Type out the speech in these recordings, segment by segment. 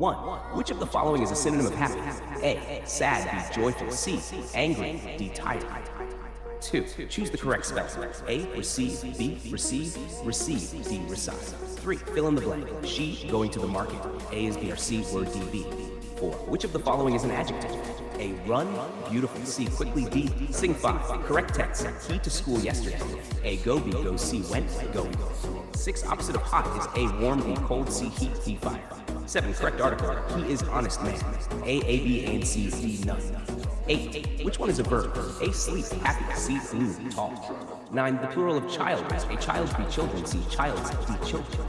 1. Which of the following is a synonym of happy? A. Sad, B. Joyful, C. Angry, D. Tired. 2. Choose the correct spelling. A. Receive, B. Receive, D. Recite. 3. Fill in the blank. She going to the market. A is B or C or D, B. 4. Which of the following is an adjective? A. Run, beautiful, C. Quickly, D. Sing. 5. Correct tense. He to school yesterday. A. Go, B. Go, C. Went, going. 6. Opposite of hot is A. Warm, B. Cold, C. Heat, D. Fire. 7. Correct article. He is honest man. A, B, and C, D, none. 8. Which one is a verb? A. Sleep, happy, C. Blue, tall. 9. The plural of child is A. Child's, B. Children, C. Child's, D. Children.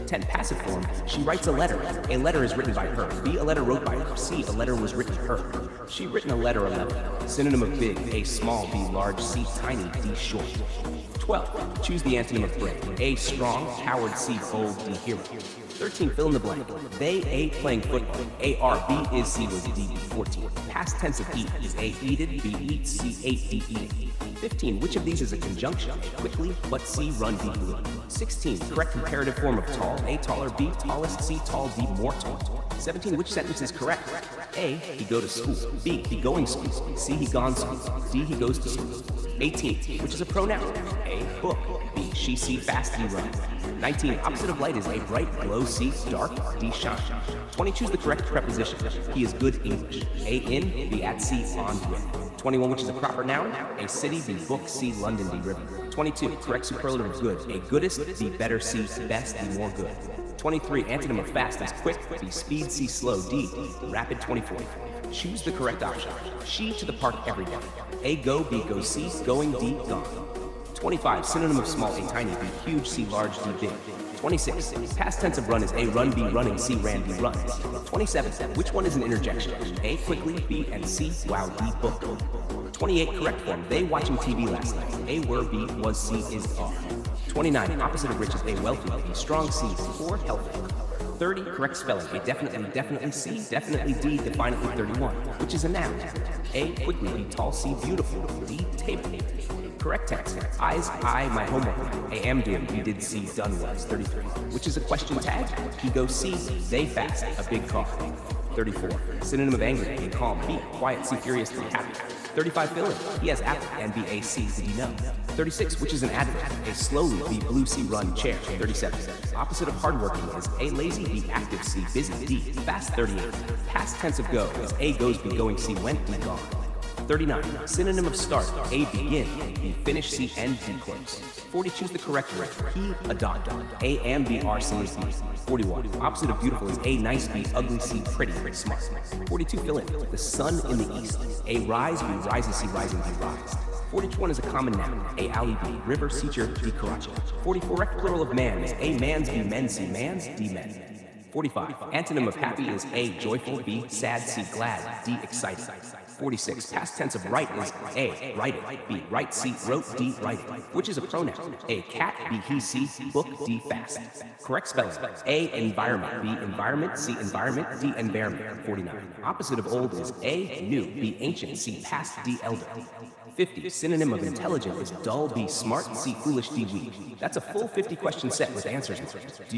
10. Passive form. She writes a letter. A letter is written by her. B. A letter wrote by her. C. A letter was written to her. She written a letter 11. Synonym of big. A. Small, B. Large, C. Tiny, D. Short. 12. Choose the antonym of brave. A. Strong, coward, C. Bold, D. Hero. 13. Fill in the blank. They, A. Playing football. A. Are, B. Is, C. Was, D. 14. Past tense of eat is A. Eated, B. Eats, C. Ate, D. Eating. 15. Which of these is a conjunction? Quickly, but C. Run, D. Blue. 16. Correct comparative form of tall. A. Taller, B. Tallest, C. Tall, D. More tall. 17. Which sentence is correct? A. He go to school. B. He going school. C. He gone school. D. He goes to school. 18. Which is a pronoun? A. Book. B. She, see, fast, D. Run. 19. Opposite of light is A. Bright, glow, C. Dark, D. Shine. 20. Choose the correct preposition. He is good English. A. In, B. At, C. On, with. 21. Which is a proper noun? A. City, B. Book, C. London, D. River. 22. Correct superlative of good. A. Goodest, B. Better, C. Best, D. More good. 23. Antonym of fast is quick, B. Speed, C. Slow, D. Rapid. 24. Choose the correct option. She to the park every day. A. Go, B. Go, C. Going, D. Gone. 25. Synonym of small. A. Tiny, B. Huge, C. Large, D. Big. 26. Past tense of run is A. Run, B. Running, C. Ran, D. Runs. 27. Which one is an interjection? A. Quickly, B. And C. Wow, D. Book. 28. Correct form. They watching TV last night. A. Were, B. Was, C. Is, are. 29. Opposite of rich is A. Wealthy, B. Strong, C. Poor, healthy. 30. Correct spelling. A. Definitely, C. Definitely, D. Definitely, 31. Which is a noun. A. Quickly, B. Tall, C. Beautiful, D. Table. Correct text. Eyes, I, my homework. A. Am doing, B. Did, C. Done was, 33. Which is a question tag. He goes, C. They fast, a big car. 34. Synonym of angry. A. Calm, B. Quiet, C. Furious, D. Happy. 35. Fill in. He has apple, and B. A. C. Did you know? 36. Which is an adverb. A. Slowly, B. Blue, C. Run, chair. 37. Opposite of hardworking is A. Lazy, B. Active, C. Busy, D. Fast. 38. Past tense of go is A. Goes, B. Going, C. Went, D. Gone. 39. Synonym of start. A. Begin, B. Finish, C. End, D. Close. 40. Choose the correct word. He, a dot. A. Am, B. Are, C. Is, D. 41. Opposite of beautiful is A. Nice, B. Ugly, C. Pretty, smart. 42. Fill in. The sun in the east. A. Rise, B. Rises, C. Rising, D. Rise. 41 is a common noun. A. Ali, B. River, Seacher, D. Karachi. 44. Correct plural of man is A. Man's, B. Men, C. Man's, D. Men. 45. Antonym of happy is A. Joyful, B. Sad, C. Glad, D. Excited. 46. Past tense of write is A. Write it, B. Write, C. Wrote, D. Write it. Which is a pronoun? A. Cat, B. He, C. Book, D. Fast. Correct spelling. A. Environment, B. Environment, C. Environment, D. Environment. 49. Opposite of old is A. New, B. Ancient, C. Past, D. Elder. 50. Synonym of intelligent is dull, B. Smart, C. Foolish, D. Weak. That's a full 50 question set with answers. Do you